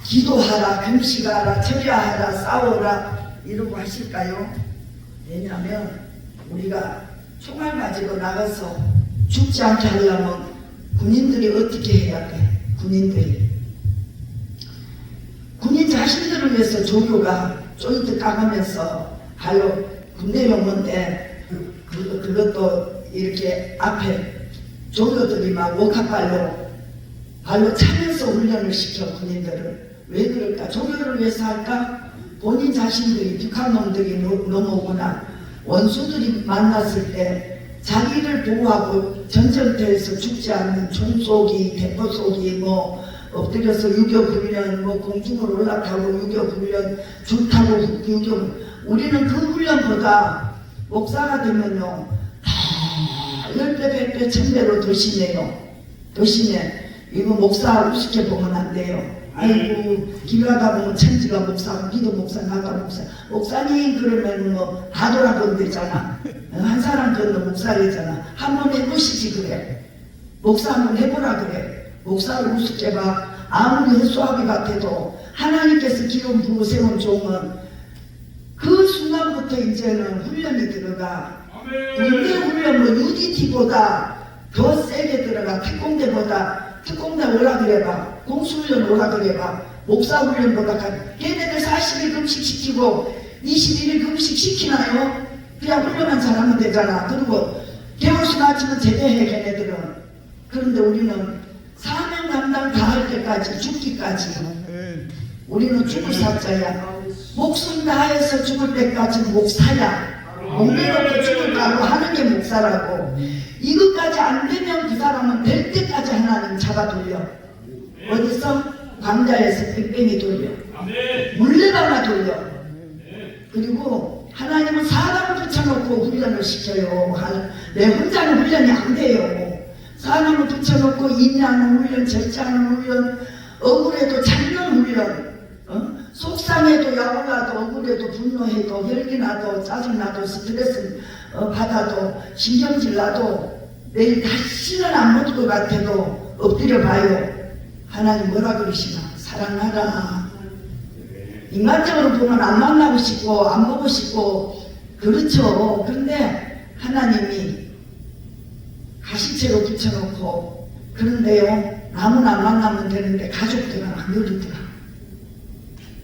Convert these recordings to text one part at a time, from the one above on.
기도하라, 금식하라, 절야하라, 싸워라 이러고 하실까요? 왜냐하면 우리가 총알 가지고 나가서 죽지 않게 하려면 군인들이 어떻게 해야 돼? 군인 자신들을 위해서 조교가 조인트 까가면서 발로 군대용 건데 그것도 이렇게 앞에 조교들이 막 발로 차면서 훈련을 시켜 군인들을. 왜 그럴까? 조교를 위해서 할까? 본인 자신들이 북한 놈들이 넘어오거나 원수들이 만났을 때 자기를 보호하고 전쟁터에서 죽지 않는 총 쏘기, 대포 쏘기, 뭐 엎드려서 유교 훈련, 뭐 공중으로 올라타고 유교 훈련, 줄 타고 유교. 우리는 그 훈련보다 목사가 되면요 다 10배, 100배, 1000배로 더 심해. 이거 목사 우습게 보면 안 돼요. 아이고 길 가다 보면 천지가 목사고 기도 목사 나가 목사님 그러면 뭐 다 돌아본대잖아. 한 사람 건너 목사래잖아. 한번 해보시지 그래. 목사 한번 해보라 그래. 목사를 우습게 봐. 아무리 헛수아비 같아도 하나님께서 기름 부어 세운 종은 그 순간부터 이제는 훈련이 들어가. 군대 훈련 뭐 UDT보다 더 세게 들어가. 특공대 오라 그래봐. 공수훈련 오라 그래봐. 목사훈련보다 걔네들 40일 금식시키고 21일 금식시키나요? 그냥 훈련만 잘하면 되잖아. 그리고 개월수 낮추면 제대해 걔네들은. 그런데 우리는 사명 감당 다 할 때까지 죽기까지 우리는 죽을 사자야. 목숨 다해서 죽을 때까지 목사야. 목매놓고 죽을까고 하는 게 목사라고. 이것까지 안 되면 그 사람은 될 때까지 하나님 잡아 돌려. 어디서? 광자에서 뺑뺑이 돌려. 물레방아 돌려. 그리고 하나님은 사람을 붙여놓고 훈련을 시켜요. 내 혼자는 훈련이 안 돼요. 사람을 붙여놓고 인내하는 훈련, 절제하는 훈련, 억울해도 참는 훈련, 속상해도 야올라도 억울해도 분노해도 혈기나도 짜증나도 스트레스 받아도 신경질 나도 내일 다시는 안 먹을 것 같아도 엎드려 봐요. 하나님 뭐라 그러시나? 사랑하라. 인간적으로 보면 안 만나고 싶고 안 보고 싶고 그렇죠. 그런데 하나님이 가시채로 붙여놓고 그런데요 남은 안 만나면 되는데 가족들은 안 그러더라.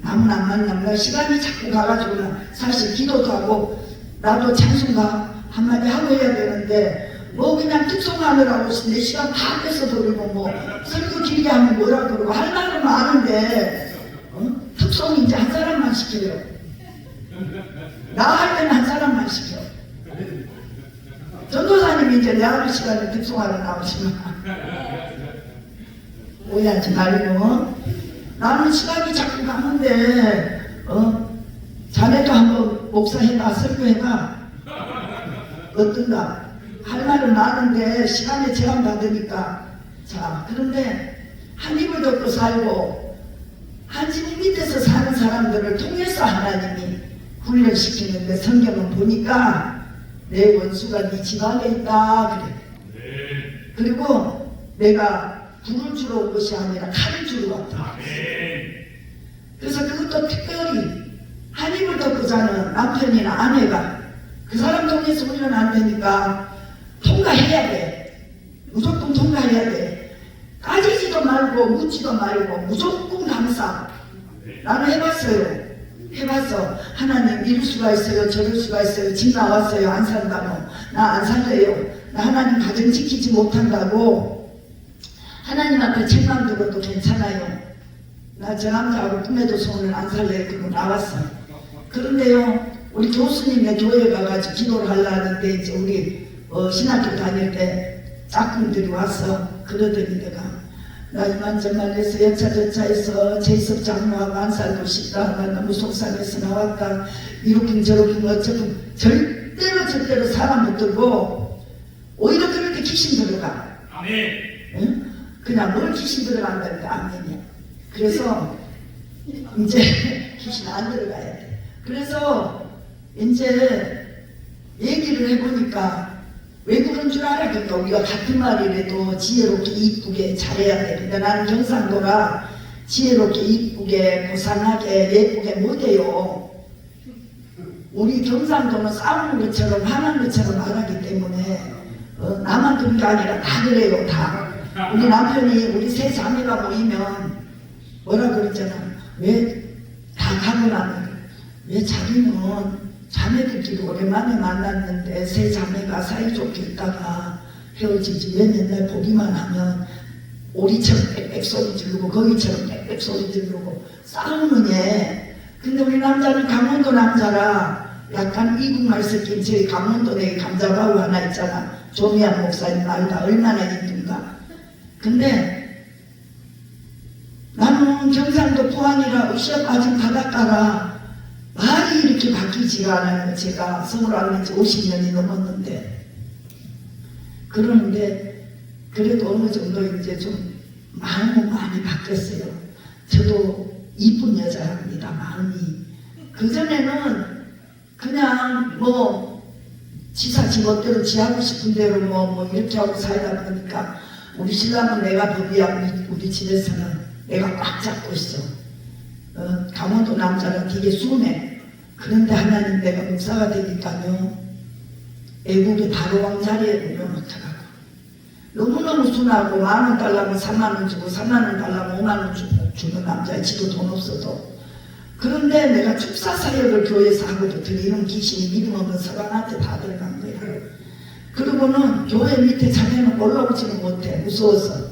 남은 안 만나면 시간이 자꾸 가가지고 사실 기도도 하고 나도 찬송가 한마디 하고 해야 되는데 뭐 그냥 특송하느라고 내 시간 다 뺏어버리고 뭐 설교 길게 하면 뭐라 그러고 할 말은 많은데 특송이 이제 한 사람만 시켜요. 나 할 때는 한 사람만 시켜. 전도사님이 이제 내 하루 시간에 특송하러 나오시면 오해하지 말고 나는 시간이 자꾸 가는데 자네도 한번 목사해봐 설교해봐 어떤가? 할 말은 많은데 시간에 제한 받으니까 자 그런데 한 입을 덮고 살고 한 집 밑에서 사는 사람들을 통해서 하나님이 훈련시키는데 성경은 보니까 내 원수가 네 집안에 있다 그래. 그리고 내가 불을 주러 온 것이 아니라 칼을 주러 왔다. 그래서 그것도 특별히 한 입을 덮고 자는 남편이나 아내가 그 사람 통해서 훈련 안 되니까 통과해야 돼. 무조건 통과해야 돼. 따지지도 말고 묻지도 말고 무조건 감사. 나는 해봤어. 하나님 이럴 수가 있어요. 저럴 수가 있어요. 집 나왔어요. 안 산다고. 나 안 살래요. 나 하나님 가정 지키지 못한다고. 하나님 앞에 책망 들어도 괜찮아요. 나 저 남자하고 꿈에도 소원을 안 살래요. 그러고 나왔어. 그런데요. 우리 교수님의 교회 가가지고 기도를 하려는데 이제 우리 신학교 다닐 때 짝꿍들이 와서 그러더니 내가 나 이만저만 해서 여차저차해서 제이섭 장로하고 안 살고 싶다. 나 너무 속상해서 나왔다. 이렇게 저렇게 어쩌고 절대로 사람 못 들고 오히려 그럴 때 귀신 들어가. 아멘. 응? 그냥 뭘 귀신 들어간다니까 아멘이야. 그래서 이제 귀신 안 들어가야 돼. 그래서 이제 얘기를 해보니까 왜 그런 줄 알아? 그러니까 우리가 같은 말이라도 지혜롭게 이쁘게 잘해야 돼. 근데 나는 경상도라 지혜롭게 이쁘게 고상하게 예쁘게 못해요. 우리 경상도는 싸우는 것처럼 화난 것처럼 말하기 때문에 나만 그런 게 아니라 다 그래요. 다. 우리 남편이 우리 세 자매가 모이면 뭐라 그러잖아. 왜 다 가고 나면 왜 자기는 자매들끼리 오랜만에 만났는데 세 자매가 사이좋게 있다가 헤어지지 왜 맨날 보기만 하면 오리처럼 빽빽 소리 지르고 거기처럼 빽빽 소리 지르고 싸우는 애. 근데 우리 남자는 강원도 남자라 약간 이국말 섞인 저희 강원도 내에 감자바우 하나 있잖아. 조미안 목사님 말다 얼마나 이쁜가. 근데 나는 경상도 포항이라 으쌰 빠진 바닷가라 말이 이렇게 바뀌지가 않아요. 제가 서울 안 지 50년이 넘었는데. 그러는데 그래도 어느 정도 이제 좀 마음은 많이 바뀌었어요. 저도 이쁜 여자랍니다. 마음이. 그전에는 그냥 뭐 지사 지멋대로 지하고 싶은 대로 뭐 이렇게 하고 살다 보니까 우리 신랑은 내가 법이야. 우리 집에서는 내가 꽉 잡고 있어. 강원도 남자가 되게 순해. 그런데 하나님 내가 목사가 되니까요 애국의 바로왕 자리에 올려놓더라고. 너무너무 순하고 10,000원 달라면 30,000원 주고 30,000원 달라면 50,000원 주는 남자야. 지도 돈 없어도. 그런데 내가 축사 사역을 교회에서 하고부터 이런 귀신이 믿음 없는 서방한테 다 들어간 거야. 그리고는 교회 밑에 자네는 올라오지는 못해. 무서워서.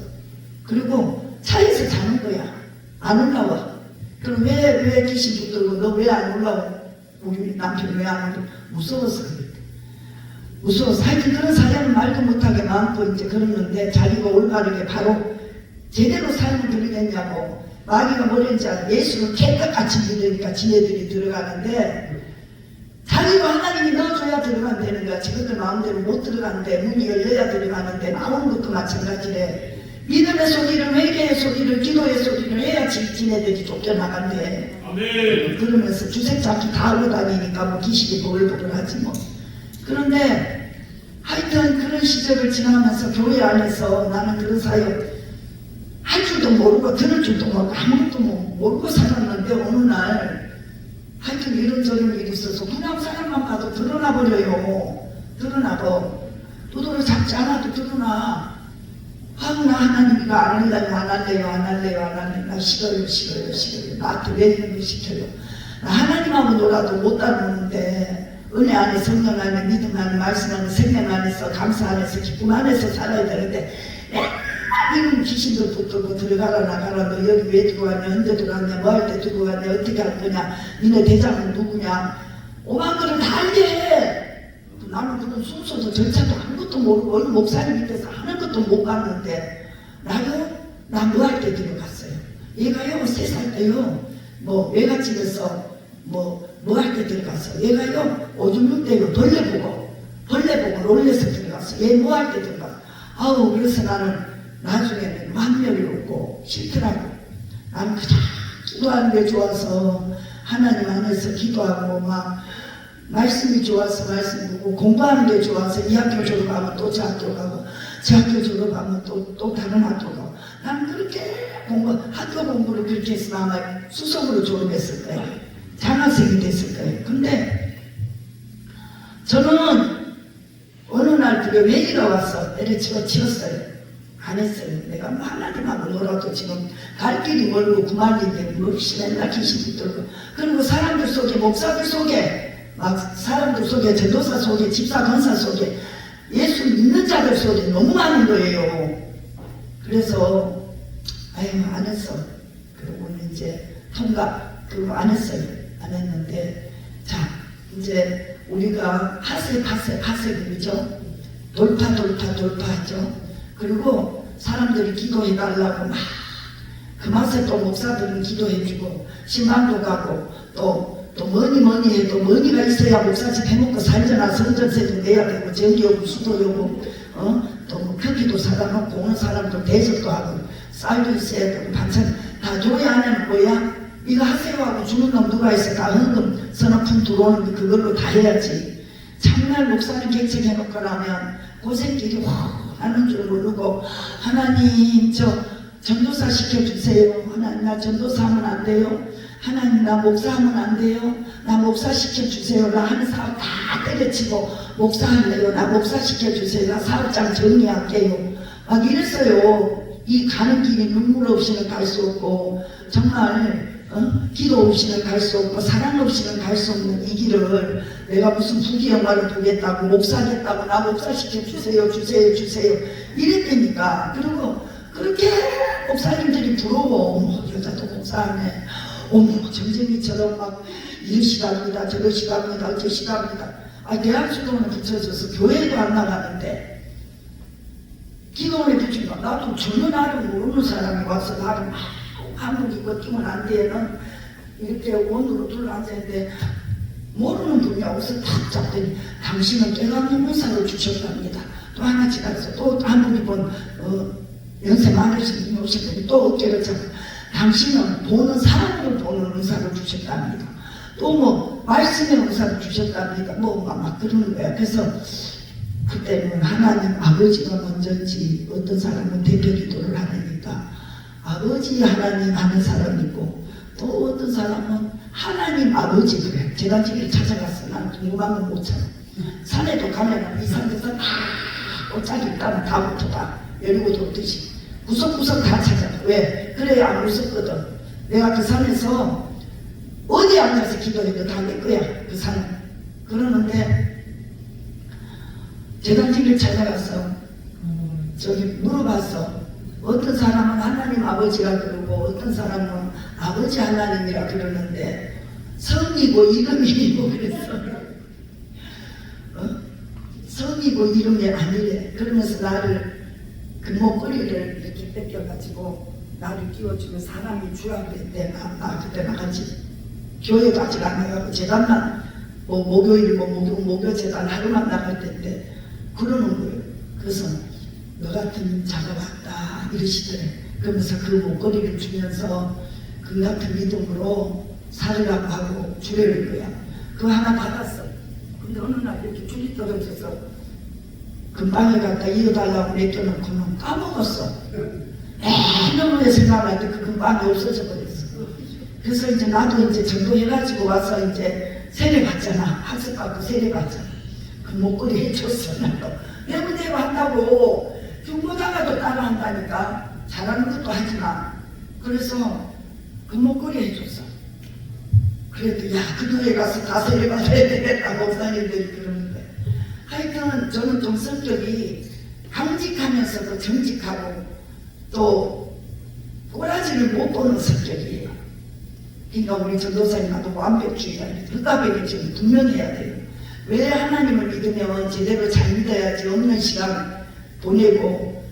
그리고 차에서 자는 거야. 안 올라와. 그럼 왜 귀신 붙들고 너 왜 안 올라와? 우리 남편이 왜 안 올라와? 무서워서 그래. 무서워서 하여튼 그런 사람은 말도 못하게 마음껏 이제 그러는데 자기가 올바르게 바로 제대로 삶을 들으겠냐고. 마귀가 뭐랬는지 알아? 예수를 개떡같이 믿으니까 지네들이 들어가는데 자기가 하나님이 넣어줘야 들어간다는 거야. 지금들 마음대로 못 들어가는데 문이 열려야 들어가는데 나오는 것도 마찬가지래. 믿음의 소리를 회개의 소리를 기도의 소리를 해야지 지네들이 쫓겨나간대. 아멘. 그러면서 주색 잡기 다 하고 다니니까 뭐 귀신이 보글보글하지 뭐. 그런데 하여튼 그런 시절을 지나면서 교회 안에서 나는 그런 사역 할 줄도 모르고 들을 줄도 모르고 아무것도 모르고 살았는데 어느 날 하여튼 이런저런 일이 있어서 그냥 사람만 봐도 드러나 버려요. 드러나고 도도를 잡지 않아도 드러나. 나 하나님이가 안 할래요. 나 싫어요. 나한테 왜 이런 걸 시켜요. 나 하나님하고 놀아도 못 닮았는데 은혜 안에 성령 안에 믿음 안에 말씀 안에 생명 안에서 감사 안에서 기쁨 안에서 살아야 되는데 이런 귀신들 붙들고 들어가라 나가라 너 여기 왜 들어왔냐 언제 들어왔냐 뭐 할 때 들어왔냐 어떻게 할 거냐 니네 대장은 누구냐 오만 거를 다 알게 해. 나는 그런 순서도 절차도 아무것도 모르고 어느 목사님 밑에서 하는 것도 못 봤는데 나요? 나 뭐 할 때 들어갔어요. 얘가요 3살 때요 뭐 외갓집에서 뭐 할 때 들어갔어요. 얘가요 오줌 눌 때요 벌레 보고 놀래서 들어갔어요. 얘 뭐 할 때 들어갔어요. 아우 그래서 나는 나중에는 만멸이 없고 싫더라고. 나는 그냥 기도하는 게 좋아서 하나님 안에서 기도하고 막 말씀이 좋아서 말씀 보고 공부하는 게 좋아서 이 학교 졸업하면 또 저 학교 가고 저 학교 졸업하면 또 다른 학교 가고 나는 그렇게 학교 공부를 그렇게 해서 아마 수석으로 졸업했을 거예요. 장학생이 됐을 거예요. 근데 저는 어느 날 그게 회의가 와서 때려치고 치웠어요. 안 했어요. 내가 뭐 하나님하고 놀아도 지금 갈 길이 멀고 구만인데 뭐 맨날 귀신 붙들고 그리고 사람들 속에 목사들 속에 막 사람들 속에 전도사 속에 집사 권사 속에 예수 믿는 자들 속에 너무 많은 거예요. 그래서 아유 안 했어. 그러고는 이제 통갑 그거 안 했어요. 안 했는데 자 이제 우리가 파세 그러죠. 돌파하죠. 그리고 사람들이 기도해달라고 막 그 맛에 또 목사들은 기도해주고 신방도 가고 또 뭐니 해도 뭐니가 있어야 목사집 해먹고 살잖아. 성전세도 내야 되고 전기요금 수도요금 또 뭐 커피도 사다 놓고 오는 사람들 대접도 하고 쌀도 있어야 되고 반찬 다 교회 안에는 뭐야 이거 하세요 하고 주는 놈 누가 있어. 다 헌금 서너 푼 들어오는 그걸로 다 해야지. 참날 목사님 객책해놓고 나면 고생길이 확 하는 줄 모르고 하나님 저 전도사 시켜주세요. 하나님 나 전도사 하면 안 돼요. 하나님 나 목사하면 안 돼요. 나 목사 시켜주세요. 나 하는 사업 다 때려치고 목사할래요. 나 목사 시켜주세요. 나 사업장 정리할게요. 막 이랬어요. 이 가는 길이 눈물 없이는 갈 수 없고 정말 기도 없이는 갈 수 없고 사랑 없이는 갈 수 없는 이 길을 내가 무슨 부귀영화를 보겠다고 목사하겠다고 나 목사 시켜주세요. 주세요. 이랬다니까. 그리고 그렇게 목사님들이 부러워. 어머 여자도 목사하네. 어머 정쟁이처럼 막 이러시답니다 저러시답니다 어쩌시답니다. 대학수도원에 붙여져서 교회도 안 나가는데 기도원에 붙이니까 나도 전혀 나를 모르는 사람이 와서 나를 막 한국 입고 뛰면 안 돼는 이렇게 원으로 둘러앉았는데 모르는 분이 와서 탁 잡더니 당신은 깨닫는 은사를 주셨답니다. 또 하나 지나서 또 한국 입은 연세 많으신 분이 오셨더니 또 어깨를 잡고 당신은 보는 사람으로 보는 은사를 주셨답니다. 또 뭐 말씀의 은사를 주셨답니다. 막 그러는 거야. 그래서 그때는 하나님 아버지가 먼저인지 어떤 사람은 대표 기도를 하니까 아버지 하나님 하는 사람이고 또 어떤 사람은 하나님 아버지 그래. 재단지기를 찾아갔어. 나는 궁금한 건 못 찾아. 산에도 가면 이 산에서 다 꽃짝이 있다면 다부터 다 열고 돌듯이 구석구석 다 찾아. 왜? 그래야 안 무섭거든. 내가 그 산에서 어디 앉아서 기도해도 다 내 거야. 그 산은. 그러는데 재단지기를 찾아가서 저기 물어봤어. 어떤 사람은 하나님 아버지라 그러고 어떤 사람은 아버지 하나님이라 그러는데 성이고 이름이고 그랬어. 성이고 이름이 아니래. 그러면서 나를 그 목걸이를 이렇게 뺏겨가지고 나를 끼워주면 사람이 주라 그랬대. 나 그때 나같이 교회도 아직 안 나가고 재단만 목요일 목요 재단 하루만 나갈 때인데 그러는 거예요. 그래서 너 같은 자가 왔다 이러시더래. 그러면서 그 목걸이를 주면서 그 같은 믿음으로 살으라고 하고 주례를 거야. 그거 하나 받았어. 근데 어느 날 이렇게 줄이 떨어져서 금방에 갖다 이어달라고 맡겨놓고는 까먹었어. 이놈의 생각할 때 그 금방이 없어져 버렸어. 그래서 이제 나도 이제 전도해가지고 와서 이제 세례 받잖아. 학습받고 세례 받잖아. 그 목걸이 해줬어. 나도 내 문제로 한다고 중고자가도 따라한다니까. 잘하는 것도 하지만 그래서 그 목걸이 해줬어. 그래도 야 그 교회 가서 다 세례 받아야 되겠다 목사님들이 그러는데 하여튼 저는 좀 성격이 강직하면서도 정직하고 또 꼬라지를 못 보는 성격이에요. 그러니까 우리 전도사님하고 완벽주의가 흑가백이 지금 분명해야 돼요. 왜 하나님을 믿으면 제대로 잘 믿어야지 없는 시간 보내고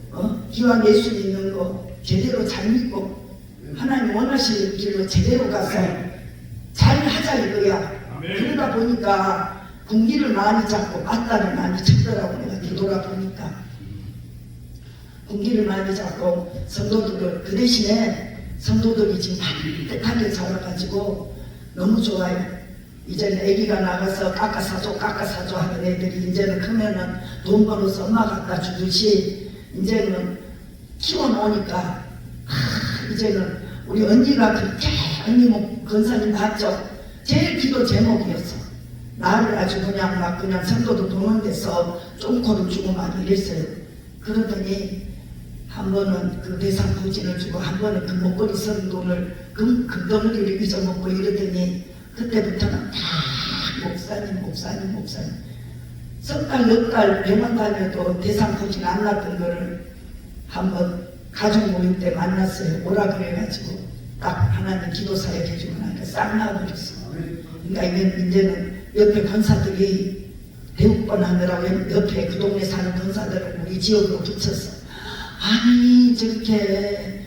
기왕 예수 믿는 거 제대로 잘 믿고 하나님 원하시는 길로 제대로 가서 잘 하자 이거야. 그러다 보니까 군기를 많이 잡고 맞다를 많이 쳤더라고. 내가 뒤돌아보니까 군기를 많이 잡고 성도들을 그 대신에 성도들이 지금 반듯하게 자라가지고 너무 좋아요. 이제는 애기가 나가서 깎아사줘 하는 애들이 이제는 크면은 돈 벌어서 엄마 갖다 주듯이 이제는 키워놓으니까 이제는 우리 언니가 그렇게 언니 뭐 권사님 봤죠? 제일 기도 제목이었어. 나를 아주 그냥 성도들 보는 데서 쫑코를 주고 막 이랬어요. 그러더니 한 번은 그 대상 부진을 주고 한 번은 그 목걸이 선 돈을 금덩어리를 잊어먹고 이러더니 그때부터는 다 목사님 석 달, 넉 달 병원 다녀도 대상 부진 안 났던 거를 한번 가족 모임 때 만났어요. 오라 그래가지고 딱 하나님 기도 사역 해주고 나니까 싹 나와버렸어. 그러니까 이제는 옆에 권사들이 대우권 하느라고 옆에 그 동네 사는 권사들을 우리 지역으로 붙였어. 아니 저렇게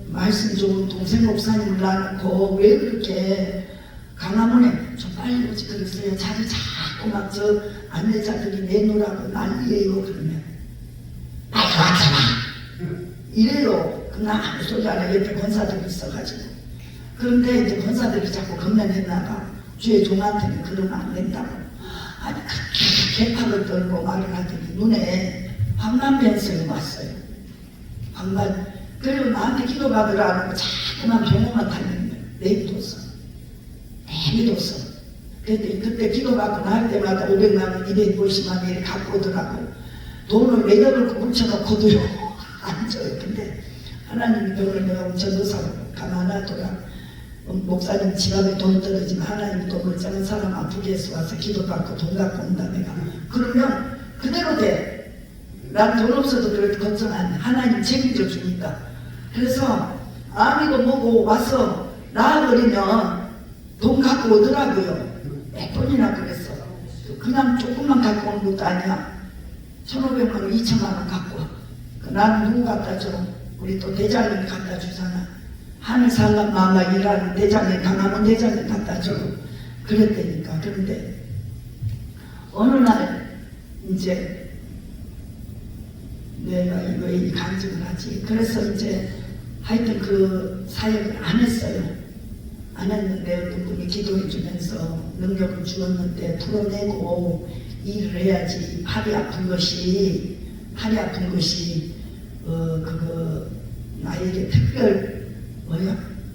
말씀 좋은 동생 목사님을 낳고 왜 그렇게 강화문에 좀 빨리 오지 그랬어요. 자리 자꾸 막 저 안내자들이 내놓으라고 난리예요. 그러면 빨리 왔잖아 이래요. 그냥 아무 소리 안 해. 옆에 권사들이 있어가지고. 그런데 이제 권사들이 자꾸 건면했나봐. 주의 종한테는 그러면 안 된다고. 아니 그렇게 개파를 떨고 말을 하더니 눈에 황남변성이 왔어요. 황남. 그리고 나한테 기도받으라고 자꾸만 병원만 다니는 거예요. 내비뒀어. 내비뒀어. 그때 기도받고 나올 때마다 500만 원, 250만 원 이렇게 갖고 오더라고. 돈을 내려놓고 뭉쳐놓고도요. 안 줘요. 근데 하나님이 돈을 내가 뭉쳐놓아서 가만하더라. 목사님 집 앞에 돈 떨어지면 하나님이 또 멀쩡한 사람 아프게 해서 와서 기도받고 돈 갖고 온다 내가. 그러면 그대로 돼. 난 돈 없어도 그렇게 걱정 안 해. 하나님 책임져 주니까. 그래서 아미고 뭐고 와서 나와버리면 돈 갖고 오더라고요. 몇 번이나 그랬어. 그냥 조금만 갖고 오는 것도 아니야. 1,500만 원, 2,000만 원 갖고 와. 나는 누구 갖다 줘? 우리 또 대장님이 갖다 주잖아. 하늘 살람 마마 일하는 대장님, 강화문 대장님 갖다 줘. 그랬다니까. 그런데 어느 날 이제 내가 왜 간증을 하지? 그래서 이제 하여튼 그 사역을 안 했어요. 안 했는데 어떤 분이 기도해 주면서 능력을 주었는데 풀어내고 일을 해야지. 팔이 아픈 것이 그거 나에게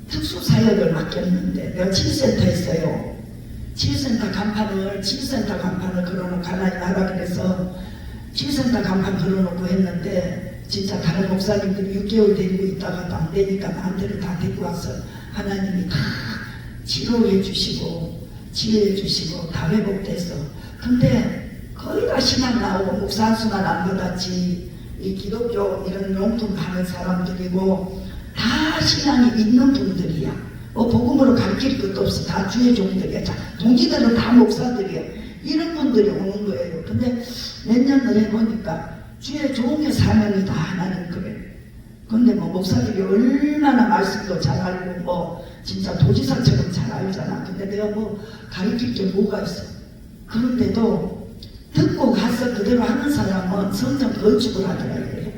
특수 사역을 맡겼는데 내가 치유센터 있어요. 치유센터 간판을 걸어놓고 하나님 하라 그래서 치유센터 간판 걸어놓고 했는데 진짜 다른 목사님들이 6개월 데리고 있다가도 안 되니까 나한테는 다 데리고 와서 하나님이 다 치료해 주시고 다 회복돼서. 근데 거의 다 신앙 나오고 목사 한 수만 안 받았지. 이 기독교 이런 용품 파는 사람들이고 다 신앙이 있는 분들이야. 복음으로 가르칠 것도 없이 다 주의 종들이야. 동기들은 다 목사들이야. 이런 분들이 오는 거예요. 근데 몇 년 전에 보니까 주의 종의 사명이다 하나님 그래. 근데 뭐 목사들이 얼마나 말씀도 잘 알고 뭐 진짜 도지사처럼 잘 알잖아. 근데 내가 뭐 가르칠 게 뭐가 있어. 그런데도 듣고 가서 그대로 하는 사람은 성전 건축을 하더라 이래요.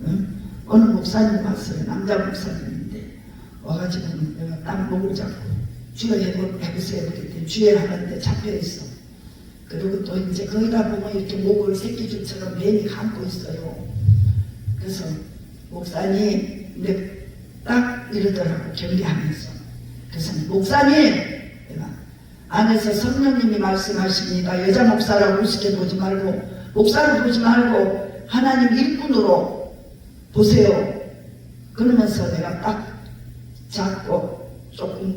응? 어느 목사님 왔어요. 남자 목사님인데 와가지고 내가 딱 목을 잡고 주여 해보세요 그랬더니 주여 하는데 잡혀있어. 그리고 또 이제 거기다 보면 이렇게 목을 새끼줄처럼 뱀이 감고 있어요. 그래서 목사님 근데 딱 이러더라고 경계하면서. 그래서 목사님 내가 안에서 성령님이 말씀하십니다. 여자 목사라고 우습게 보지 말고 목사를 보지 말고 하나님 일꾼으로 보세요. 그러면서 내가 딱 잡고 조금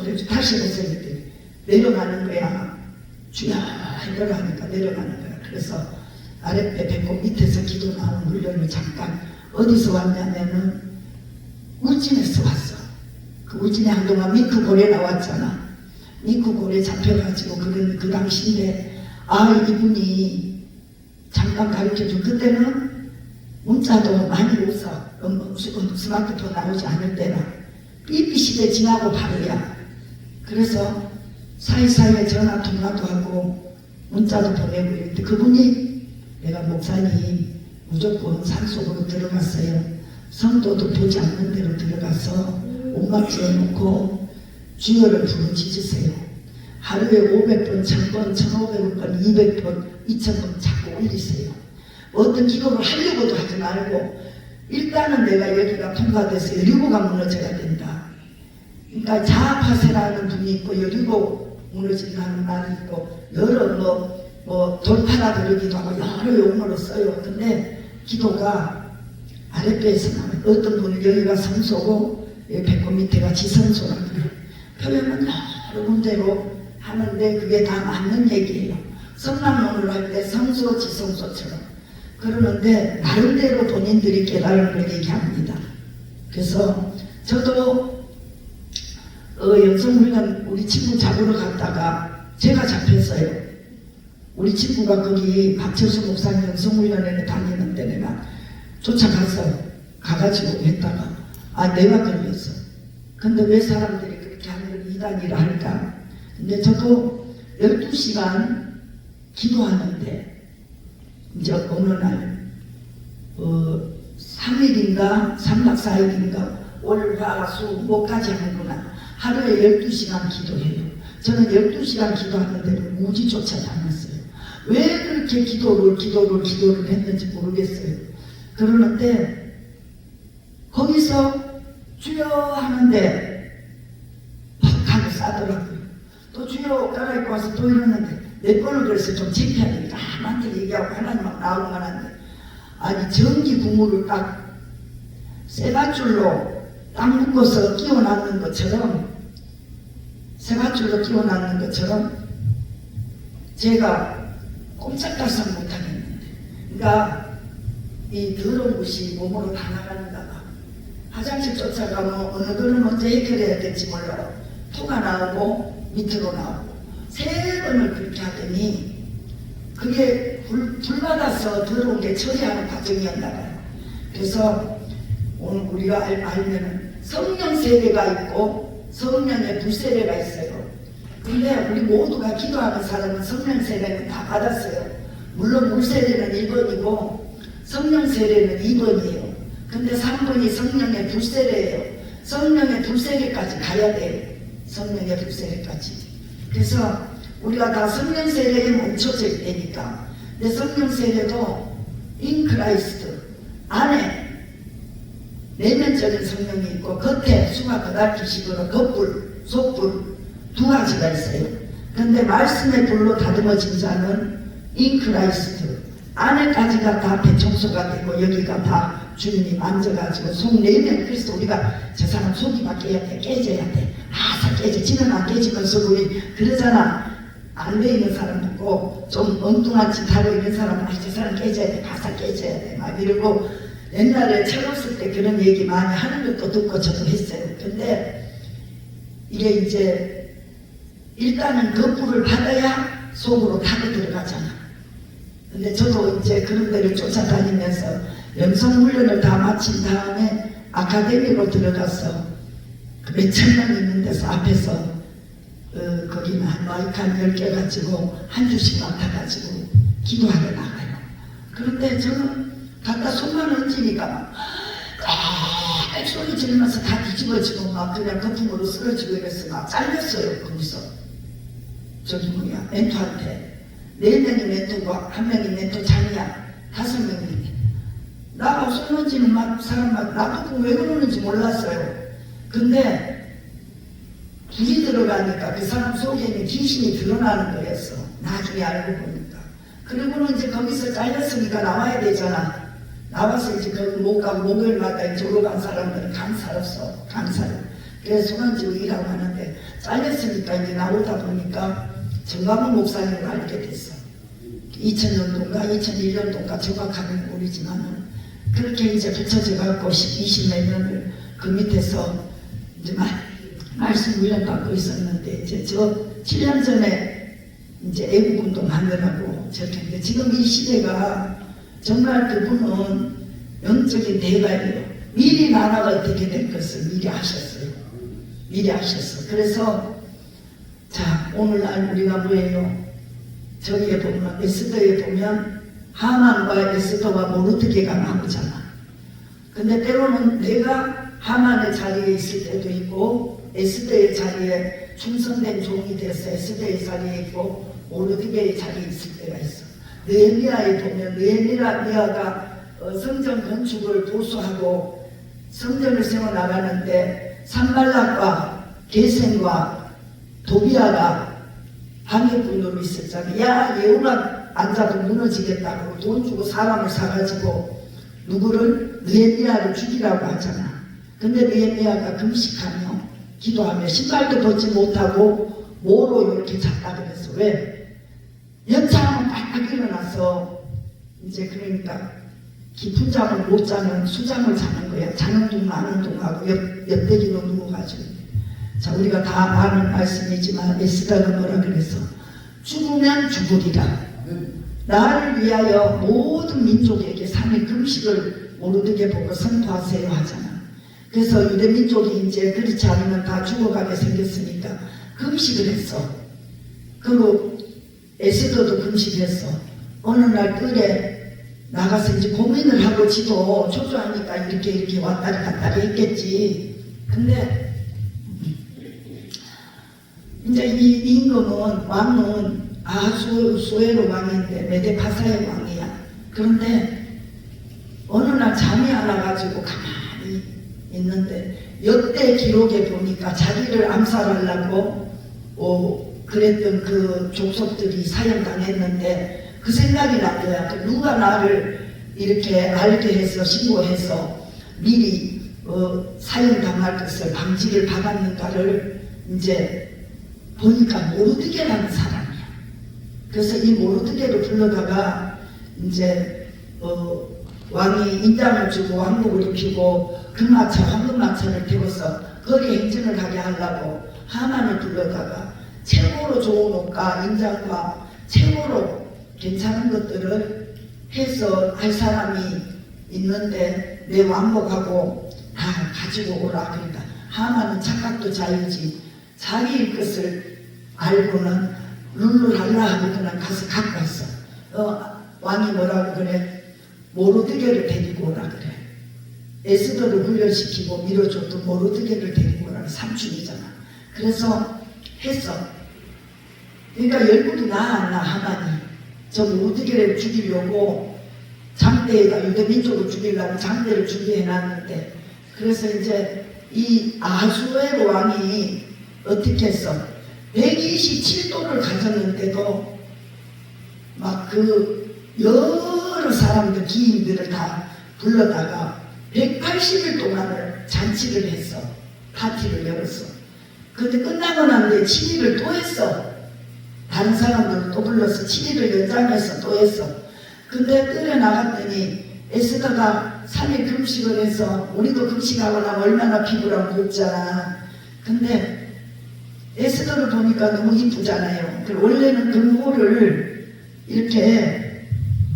해서 다시 해서 내려가는 거야. 주야 내려가니까 내려가는 거야. 그래서 아랫배 배꼽 밑에서 기도 나오는 훈련을 잠깐 어디서 왔냐면은 울진에서 왔어. 그 울진에 한동안 미크 고래 나왔잖아. 미크 고래 잡혀가지고 그 당시인데 이분이 잠깐 가르쳐준 그때는 문자도 많이 못 써. 스마트폰 나오지 않을 때라 삐삐 시대 지나고 바로야. 그래서 사이사이에 전화 통화도 하고 문자도 보내고 이랬는데 그분이 내가 목사님 무조건 산속으로 들어갔어요. 성도도 보지 않는 데로 들어가서 옷막 지어놓고 주여를 부르짖으세요. 하루에 500번, 1000번, 1500번, 200번, 2000번 자꾸 올리세요. 어떤 기도를 하려고도 하지 말고 일단은 내가 여기가 통과돼서 여리고가 무너져야 된다. 그러니까 자아파세라는 분이 있고 여리고 무너진다는 말이 있고 여러 뭐 돌파라 그러기도 하고 여러 용어로 써요. 근데 기도가 아랫배에서 나와요. 어떤 분은 여기가 성소고 여기 배꼽 밑에가 지성소라고 그래요. 표현은 여러 군데로 하는데 그게 다 맞는 얘기예요. 성남론을 할 때 성소 지성소처럼 그러는데 나름대로 본인들이 깨달은 걸 얘기합니다. 그래서 저도 영성훈련 우리 친구 잡으러 갔다가 제가 잡혔어요. 우리 친구가 거기 박철수 목사님 영성훈련에 다니는데 내가 쫓아가서 가가지고 했다가 내가 걸렸어. 근데 왜 사람들이 그렇게 하는 걸 이단이라 할까? 근데 저도 12시간 기도하는데 이제 어느 날 3일인가 3박 4일인가 월, 화, 수, 목까지 하는구나. 하루에 12시간 기도해요. 저는 12시간 기도하는데 무지조차 않았어요. 왜 그렇게 기도를 했는지 모르겠어요. 그러는데 거기 거기서 주여 하는데 팍 하고 싸더라고요. 또 주여 갈아입고 와서 또 이러는데 몇 번을 그래서 좀 창피해야 되니까 남한테 얘기하고 하나님 막 나오고만 하는데, 아니 전기 구물을 딱 쇠밧줄로 딱 묶어서 끼워놨는 것처럼, 쇠밧줄로 끼워놨는 것처럼 제가 꼼짝달싹 못하겠는데, 그러니까 이 더러운 것이 몸으로 다 나가는가 봐. 화장실 쫓아가면 어느 거는 먼저 해결해야 될지 몰라요. 토가 나오고 밑으로 나오고 3번을 그렇게 하더니 그게 불받아서 더러운 게 처리하는 과정이었나 봐요. 그래서 오늘 우리가 알면은 성령 세례가 있고 성령의 불세례가 있어요. 근데 우리 모두가 기도하는 사람은 성령 세례는 다 받았어요. 물론 물세례는 1번이고 성령 세례는 2번이에요. 근데 3번이 성령의 불세례예요. 성령의 불세례까지 가야 돼요. 성령의 불세례까지. 그래서 우리가 다 성령 세례에 멈춰져 있다니까. 근데 성령 세례도 in Christ 안에 내면적인 성령이 있고 겉에 수가 거달기식으로 겉불, 속불 두 가지가 있어요. 근데 말씀의 불로 다듬어진 자는 in Christ 안에까지가 다 배청소가 되고 여기가 다 주님이 만져가지고 속 내면, 그래서 우리가 저 사람 속이 바뀌어야 돼, 깨져야 돼, 아사 깨져, 지는 안 깨지면서 우리 그러잖아. 안 돼 있는 사람 보고 좀 엉뚱한 짓 하고 있는 사람은 저 사람 깨져야 돼, 가사 깨져야 돼 막 이러고, 옛날에 철없을 때 그런 얘기 많이 하는 것도 듣고 저도 했어요. 근데 이게 이제 일단은 거부를 받아야 속으로 타고 들어가잖아. 근데 저도 이제 그런 데를 쫓아다니면서 영성훈련을 다 마친 다음에 아카데미로 들어가서 몇천 명 있는 데서 앞에서 거기는 한 마이크 한 10개 가지고 한 주씩 맡아가지고 기도하러 나가요. 그런데 저는 갖다 손만 얹으니까 막 소리 지르면서 다 뒤집어지고 막 그냥 거품으로 쓰러지고 이래서 막 잘렸어요. 거기서 저기 뭐야 멘토한테 4명이 멘토고 1명이 멘토 장이야. 5명이 나가 손 얹이는 막 사람 막 나도 왜 그러는지 몰랐어요. 근데 불이 들어가니까 그 사람 속에 있는 귀신이 드러나는 거였어. 나중에 알고 보니까. 그리고는 이제 거기서 잘렸으니까 나와야 되잖아. 나와서 이제 거기 못 가고 목요일마다 이제 올라간 사람들은 강사로서 강사로. 그래서 손 얹고 일하고 하는데 잘렸으니까 이제 나오다 보니까 정광훈 목사님을 알게 됐어. 2000년도인가 2001년도인가 정확하게 모르지만은 그렇게 이제 붙여져 갖고 20몇 년을 그 밑에서 이제 말씀 훈련 받고 있었는데, 이제 저 7년 전에 이제 애국운동 하느라고 저렇게 했는데, 지금 이 시대가 정말 그분은 영적인 대가예요. 미리 나라가 어떻게 될 것을 미리 하셨어요. 미리 하셨어. 그래서 자, 오늘날 우리가 뭐예요? 저기에 보면 에스더에 보면 하만과 에스더와 모르드게가 나오잖아. 근데 때로는 내가 하만의 자리에 있을 때도 있고 에스더의 자리에 충성된 종이 돼서 에스더의 자리에 있고 모르드게의 자리에 있을 때가 있어. 느헤미야에 보면 느헤미야가 성전 건축을 보수하고 성전을 세워 나가는데 산발락과 게셈과 도비아가 방해꾼으로 있었잖아요. 야, 예후가 앉아도 무너지겠다고 돈 주고 사람을 사가지고 누구를 느헤미야를 죽이라고 하잖아. 근데 느헤미야가 금식하며 기도하며 신발도 벗지 못하고 모로 이렇게 잤다 그랬어. 왜? 연차하면 빨리 일어나서 이제 그러니까 깊은 잠을 못 자면 수잠을 자는 거야. 자는 둥 마는 둥 하고 옆대기로 누워가지고. 자, 우리가 다 아는 말씀이지만 에스더가 뭐라 그랬어? 죽으면 죽으리라. 나를 위하여 모든 민족에게 3일 금식을 모르게 보고 선포하세요 하잖아. 그래서 유대 민족이 이제 그렇지 않으면 다 죽어가게 생겼으니까 금식을 했어. 그리고 에스더도 금식했어. 어느 날 뜰에 나가서 이제 고민을 하고 지도 초조하니까 이렇게 왔다리 갔다리 했겠지. 근데 이제 이 임금은 왕은 아수에로 왕인데 메데파사의 왕이야. 그런데 어느 날 잠이 안 와가지고 가만히 있는데 역대 기록에 보니까 자기를 암살하려고 그랬던 그 족속들이 사형당했는데 그 생각이 난 거야. 누가 나를 이렇게 알게 해서 신고해서 미리 사형당할 것을 방지를 받았는가를 이제 보니까 모르드게라는 사람이야. 그래서 이 모르드게를 불러다가 이제 왕이 인장을 주고 왕복을 입히고 금마차 황금마차를 태워서 거리 행진을 하게 하려고 하만을 불러다가 최고로 좋은 옷과 인장과 최고로 괜찮은 것들을 해서 할 사람이 있는데 내 왕복하고 다 가지고 오라. 그러니까 하만은 착각도 자유지 자기 것을 알고는 룰루랄라 하고 그냥 가서 갖고 왔어. 왕이 뭐라고 그래? 모르드게를 데리고 오라 그래. 에스더를 훈련시키고 밀어줬던 모르드게를 데리고 오라. 삼촌이잖아. 그래서 했어. 그러니까 열불이 나 하만이 저 모르드게를 죽이려고 장대에다 유대민족을 죽이려고 장대를 준비해놨는데 그래서 이제 이 아수에로 왕이 어떻게 했어? 127도를 가졌는데도 막 그 여러 사람들 기인들을 다 불러다가 180일 동안을 잔치를 했어. 파티를 열었어. 근데 끝나고 난 뒤에 7일을 또 했어. 다른 사람들을 또 불러서 7일을 연장해서 또 했어. 근데 뜰에 나갔더니 에스더가 3일 금식을 해서 우리도 금식하고 나면 얼마나 피부랑 곱잖아. 근데 에스더를 보니까 너무 이쁘잖아요. 원래는 금호를 이렇게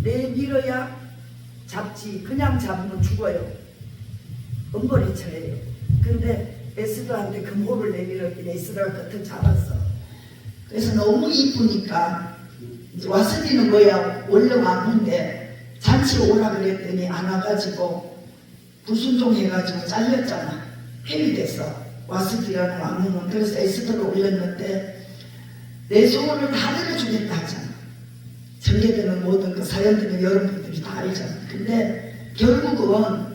내밀어야 잡지. 그냥 잡으면 죽어요. 엄벌해쳐요. 근데 에스더한테 금호를 내밀었더니 에스더가 끝을 잡았어. 그래서 너무 이쁘니까 와스디는 뭐야? 원래 왕인데 잔치 오라 그랬더니 안 와가지고 불순종해가지고 잘렸잖아. 폐위됐어. 와스디라는 왕은. 그래서 에스더를 올렸는데 내 소원을 다 들어주겠다 하잖아. 전개되는 모든 그 사연들은 여러분들이 다 알잖아. 근데 결국은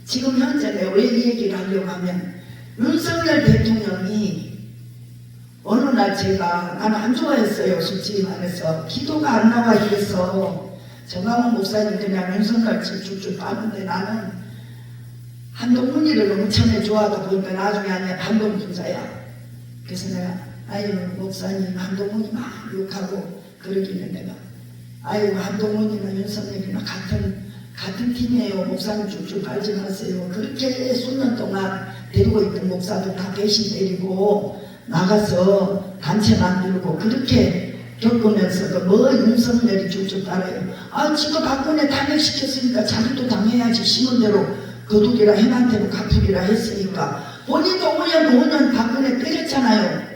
지금 현재 내가 왜 이 얘기를 하려고 하면 윤석열 대통령이 어느 날 제가 나는 안 좋아했어요. 솔직히 말해서 기도가 안 나와 이래서 정강훈 목사님 그냥 윤석열 줄줄 빠는데 나는 한동훈이를 너무 처음에 좋아하다 보니까 나중에 아니야 반동분자야. 그래서 내가 아유 목사님 한동훈이 막 욕하고 그러길래 내가 아유 한동훈이나 윤석열이나 같은 팀이에요. 목사님 줄줄 빨지 마세요. 그렇게 수년 동안 데리고 있던 목사들 다 배신 때리고 나가서 단체 만들고 그렇게 겪으면서도 뭐 윤석열이 줄줄 따라요. 아 지금 박근혜 탄핵시켰으니까 자기도 당해야지. 심은대로 거두기라 해만대로 갚으기라 했으니까 본인도 5년 박근혜 때렸잖아요.